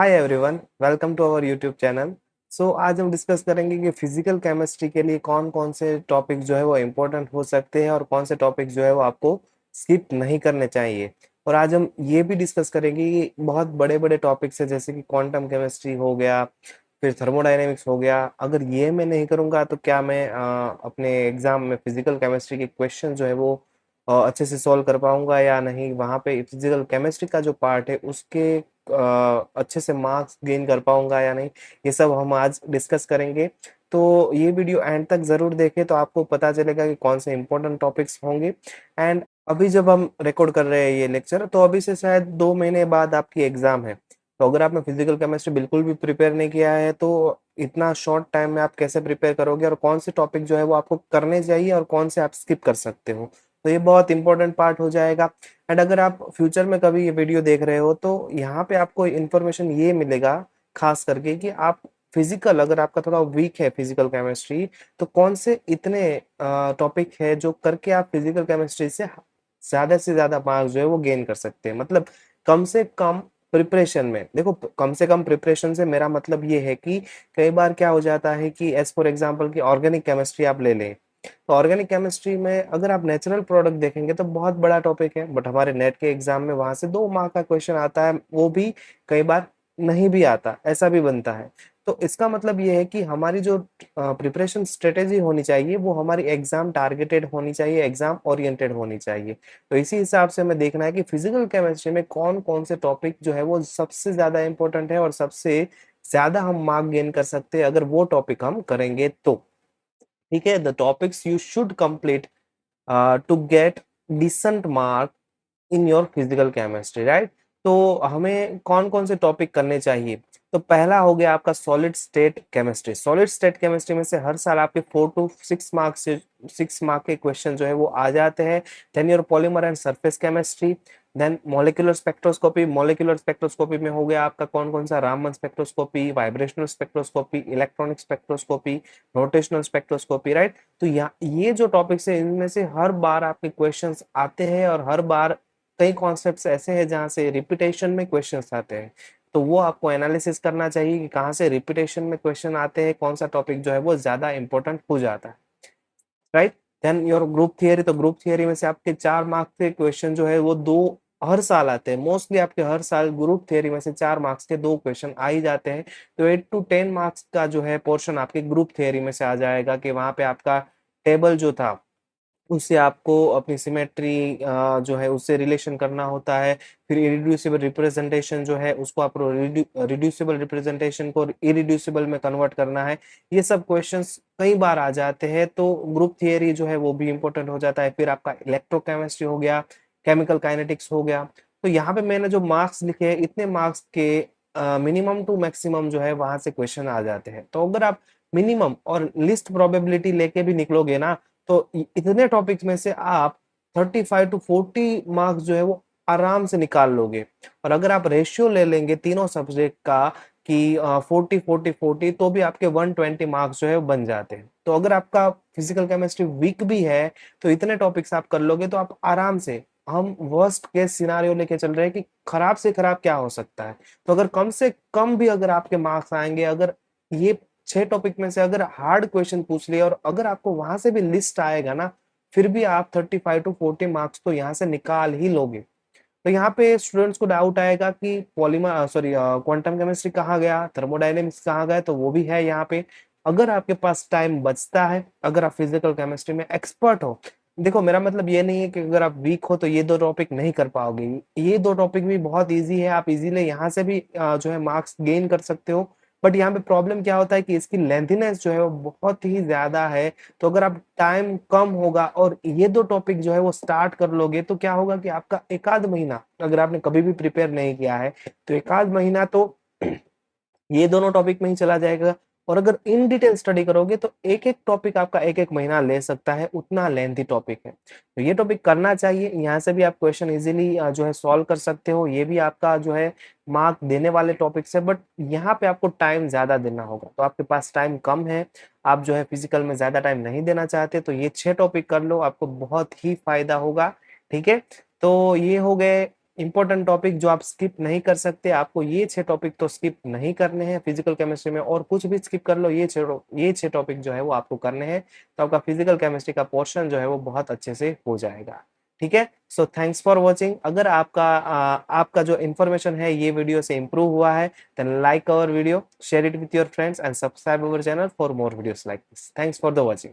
Hi everyone, welcome to our YouTube channel. आज हम discuss करेंगे कि फिजिकल केमिस्ट्री के लिए कौन कौन से टॉपिक जो है वो इम्पोर्टेंट हो सकते हैं और कौन से टॉपिक जो है वो आपको स्किप नहीं करने चाहिए। और आज हम ये भी डिस्कस करेंगे कि बहुत बड़े बड़े टॉपिक्स है जैसे कि क्वांटम केमिस्ट्री हो गया, फिर थर्मोडायनेमिक्स हो गया। अगर ये मैं नहीं करूँगा तो क्या मैं अपने एग्जाम में फिजिकल केमिस्ट्री के क्वेश्चन जो है वो अच्छे से सॉल्व कर पाऊंगा या नहीं। वहाँ पे फिजिकल केमिस्ट्री का जो पार्ट है उसके अच्छे से मार्क्स गेन कर पाऊंगा या नहीं, ये सब हम आज डिस्कस करेंगे। तो ये वीडियो एंड तक जरूर देखें तो आपको पता चलेगा कि कौन से इंपॉर्टेंट टॉपिक्स होंगे। एंड अभी जब हम रिकॉर्ड कर रहे हैं ये लेक्चर, तो अभी से शायद 2 महीने बाद आपकी एग्जाम है। तो अगर आपने फिजिकल केमिस्ट्री बिल्कुल भी प्रिपेयर नहीं किया है तो इतना शॉर्ट टाइम में आप कैसे प्रिपेयर करोगे और कौन से टॉपिक जो है वो आपको करने चाहिए और कौन से आप स्किप कर सकते हो। तो ये बहुत इंपॉर्टेंट पार्ट हो जाएगा। एंड अगर आप फ्यूचर में कभी ये वीडियो देख रहे हो तो यहाँ पे आपको इन्फॉर्मेशन ये मिलेगा, खास करके कि आप फिजिकल, अगर आपका थोड़ा वीक है फिजिकल केमिस्ट्री, तो कौन से इतने टॉपिक है जो करके आप फिजिकल केमिस्ट्री से ज्यादा मार्क्स जो है वो गेन कर सकते हैं। मतलब कम से कम प्रिपरेशन में देखो, कम से कम प्रिपरेशन से मेरा मतलब ये है कि कई बार क्या हो जाता है कि एज फॉर एग्जांपल की ऑर्गेनिक केमिस्ट्री आप ले लें, तो ऑर्गेनिक केमिस्ट्री में अगर आप नेचुरल प्रोडक्ट देखेंगे तो बहुत बड़ा टॉपिक है, बट हमारे नेट के एग्जाम में वहां से 2 मार्क का क्वेश्चन आता है, वो भी कई बार नहीं भी आता, ऐसा भी बनता है। तो इसका मतलब ये है कि हमारी जो प्रिपरेशन स्ट्रेटेजी होनी चाहिए वो हमारी एग्जाम टारगेटेड होनी चाहिए, एग्जाम ओरिएंटेड होनी चाहिए। तो इसी हिसाब से हमें देखना है कि फिजिकल केमिस्ट्री में कौन कौन से टॉपिक जो है वो सबसे ज्यादा इंपॉर्टेंट है और सबसे ज्यादा हम मार्क गेन कर सकते हैं अगर वो टॉपिक हम करेंगे तो। ठीक है, the topics you should complete to get decent mark in your physical chemistry, right. तो हमें कौन कौन से टॉपिक करने चाहिए। तो पहला हो गया आपका solid state chemistry. Solid state chemistry में से हर साल आपके 4 to 6 मार्क्स से 6 मार्क के क्वेश्चन जो है वो आ जाते हैं। Then your polymer and surface chemistry, then molecular spectroscopy. Molecular spectroscopy में हो गया आपका कौन कौन सा, Raman spectroscopy, vibrational spectroscopy, electronic spectroscopy, rotational spectroscopy, right. तो ये जो टॉपिक्स है इनमें से हर बार आपके क्वेश्चंस आते हैं और हर बार कई कॉन्सेप्ट्स ऐसे हैं जहां से रिपीटेशन में क्वेश्चंस आते हैं। तो वो आपको एनालिसिस करना चाहिए कि कहाँ से रिपीटेशन में क्वेश्चन आते हैं, कौन सा टॉपिक जो है वो ज्यादा इंपॉर्टेंट हो जाता है, right. Then your group theory. तो ग्रुप थियरी में से आपके 4 मार्क्स के क्वेश्चन जो है वो दो हर साल आते हैं। मोस्टली आपके हर साल ग्रुप थियरी में से 4 मार्क्स के 2 क्वेश्चन आ ही जाते हैं। तो 8 to 10 मार्क्स का जो है पोर्शन आपके ग्रुप थियरी में से आ जाएगा कि वहां पे आपका टेबल जो था उससे आपको अपनी सिमेट्री जो है उससे रिलेशन करना होता है। फिर इरिड्यूसिबल रिप्रेजेंटेशन जो है उसको आपको रिड्यूसिबल रिप्रेजेंटेशन को इरिड्यूसिबल में कन्वर्ट करना है। ये सब क्वेश्चंस कई बार आ जाते हैं, तो ग्रुप थियरी जो है वो भी इंपॉर्टेंट हो जाता है। फिर आपका इलेक्ट्रोकेमिस्ट्री हो गया, केमिकल काइनेटिक्स हो गया। तो यहाँ पे मैंने जो मार्क्स लिखे हैं, इतने मार्क्स के मिनिमम टू मैक्सिमम जो है वहां से क्वेश्चन आ जाते हैं। तो अगर आप मिनिमम और लिस्ट प्रोबेबिलिटी लेके भी निकलोगे ना, तो इतने टॉपिक्स में से आप 35 to 40 मार्क्स जो है वो आराम से निकाल लोगे। और अगर आप रेशियो ले लेंगे तीनों सब्जेक्ट का कि 40 40 40, तो भी आपके 120 मार्क्स जो है वो बन जाते हैं। तो अगर आपका फिजिकल केमिस्ट्री वीक भी है तो इतने टॉपिक्स आप कर लोगे तो आप आराम से, हम वर्स्ट केस सिनारियो लेके चल रहे हैं कि खराब से खराब क्या हो सकता है, तो अगर कम से कम भी अगर आपके मार्क्स आएंगे, अगर ये 6 टॉपिक में से अगर हार्ड क्वेश्चन पूछ लिया और अगर आपको वहां से भी लिस्ट आएगा ना, फिर भी आप 35 to 40 मार्क्स तो यहाँ से निकाल ही लोगे। तो यहाँ पे स्टूडेंट्स को डाउट आएगा कि पॉलीमर सॉरी क्वांटम केमिस्ट्री कहाँ गया, थर्मोडायनेमिक्स कहाँ गया, तो वो भी है यहाँ पे। अगर आपके पास टाइम बचता है, अगर आप फिजिकल केमिस्ट्री में एक्सपर्ट हो, देखो मेरा मतलब ये नहीं है कि अगर आप वीक हो तो ये 2 टॉपिक नहीं कर पाओगे। ये 2 टॉपिक भी बहुत इजी है, आप इजीली यहाँ से भी जो है मार्क्स गेन कर सकते हो। बट यहाँ पे प्रॉब्लम क्या होता है कि इसकी लेंथीनेस जो है वो बहुत ही ज्यादा है। तो अगर आप टाइम कम होगा और ये 2 टॉपिक जो है वो स्टार्ट कर लोगे तो क्या होगा कि आपका एक आध महीना, अगर आपने कभी भी प्रिपेयर नहीं किया है तो एक आध महीना तो ये दोनों टॉपिक में ही चला जाएगा। और अगर इन डिटेल स्टडी करोगे तो एक एक टॉपिक आपका एक एक महीना ले सकता है, उतना लेंथी टॉपिक है। तो ये टॉपिक करना चाहिए, यहाँ से भी आप क्वेश्चन इजीली जो है सॉल्व कर सकते हो। ये भी आपका जो है मार्क देने वाले टॉपिक्स है, बट यहाँ पे आपको टाइम ज्यादा देना होगा। तो आपके पास टाइम कम है, आप जो है फिजिकल में ज्यादा टाइम नहीं देना चाहते, तो ये 6 टॉपिक कर लो, आपको बहुत ही फायदा होगा। ठीक है, तो ये हो गए इंपॉर्टेंट टॉपिक जो आप स्किप नहीं कर सकते, आपको ये 6 टॉपिक तो स्किप नहीं करने हैं फिजिकल केमिस्ट्री में, और कुछ भी स्किप कर लो, ये 6 टॉपिक जो है वो आपको करने हैं, तो आपका फिजिकल केमिस्ट्री का पोर्शन जो है वो बहुत अच्छे से हो जाएगा। ठीक है? So thanks for watching. अगर आपका जो इन्फॉर्मेशन है ये वीडियो से इम्प्रूव हुआ है, then like our video, share it with your friends and subscribe our channel for more videos like this. Thanks for the watching.